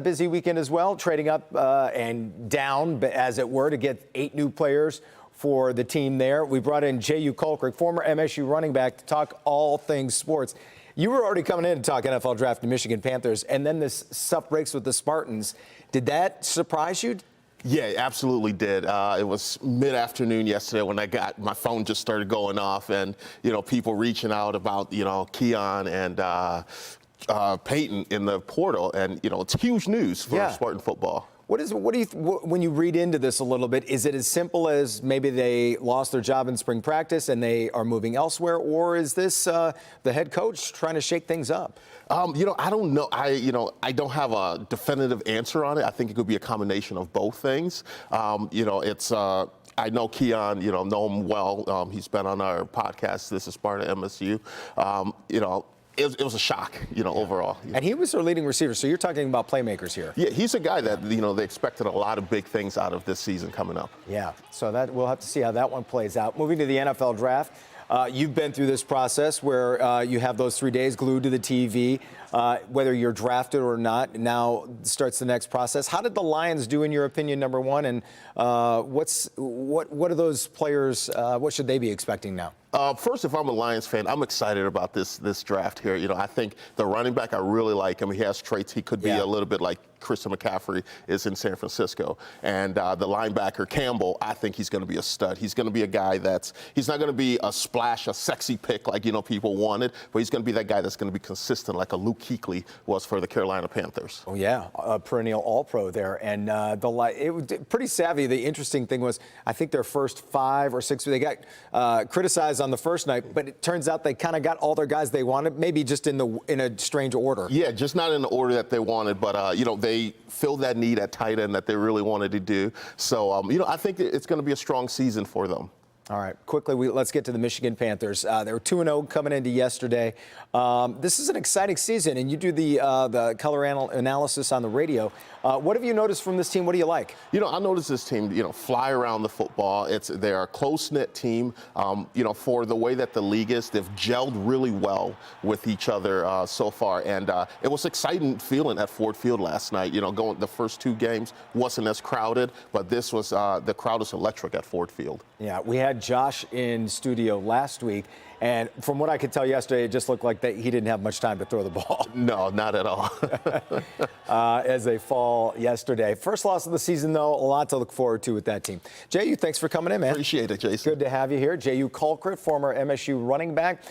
Busy weekend as well, trading up and down, as it were, to get 8 new players for the team there. We brought in Jehuu Caulcrick, former MSU running back, to talk all things sports. You were already coming in to talk NFL draft and Michigan Panthers, and then this stuff breaks with the Spartans. Did that surprise you? Yeah, it absolutely did. It was mid-afternoon yesterday when my phone just started going off, and people reaching out about Keon and Peyton in the portal, and it's huge news for Spartan football. What do you when you read into this a little bit? Is it as simple as maybe they lost their job in spring practice and they are moving elsewhere, or is this the head coach trying to shake things up? I don't know. I don't have a definitive answer on it. I think it could be a combination of both things. It's. I know Keon, know him well. He's been on our podcast. This is Sparta MSU. It was a shock, overall. And he was their leading receiver, so you're talking about playmakers here. Yeah, he's a guy that, they expected a lot of big things out of this season coming up. Yeah, so we'll have to see how that one plays out. Moving to the NFL draft, you've been through this process where you have those 3 days glued to the TV, whether you're drafted or not. Now starts the next process. How did the Lions do, in your opinion, number one? And what are those players, what should they be expecting now? First, if I'm a Lions fan, I'm excited about this draft here. I think the running back, I really like him. He has traits. He could be a little bit like Christian McCaffrey is in San Francisco. And the linebacker, Campbell, I think he's going to be a stud. He's going to be a guy he's not going to be a splash, a sexy pick like, people wanted, but he's going to be that guy that's going to be consistent like a Luke Kuechly was for the Carolina Panthers. Oh, yeah, a perennial All-Pro there. And it was pretty savvy. The interesting thing was, I think their first 5 or 6, they got criticized on the first night, but it turns out they kind of got all their guys they wanted, maybe just in a strange order. Yeah, just not in the order that they wanted, but they filled that need at tight end that they really wanted to do. So I think it's going to be a strong season for them. All right, quickly, let's get to the Michigan Panthers. They were 2-0 coming into yesterday. This is an exciting season, and you do the color analysis on the radio. What have you noticed from this team? What do you like? I noticed this team, fly around the football. They're a close-knit team. For the way that the league is, they've gelled really well with each other so far. And it was exciting feeling at Ford Field last night. Going the first 2 games wasn't as crowded, but this was the crowd was electric at Ford Field. Yeah, we had Josh in studio last week, and from what I could tell yesterday, it just looked like he didn't have much time to throw the ball. No, not at all. As they fall yesterday. First loss of the season, though, a lot to look forward to with that team. Jehuu, thanks for coming in, man. Appreciate it, Jason. Good to have you here. Jehuu Caulcrick, former MSU running back.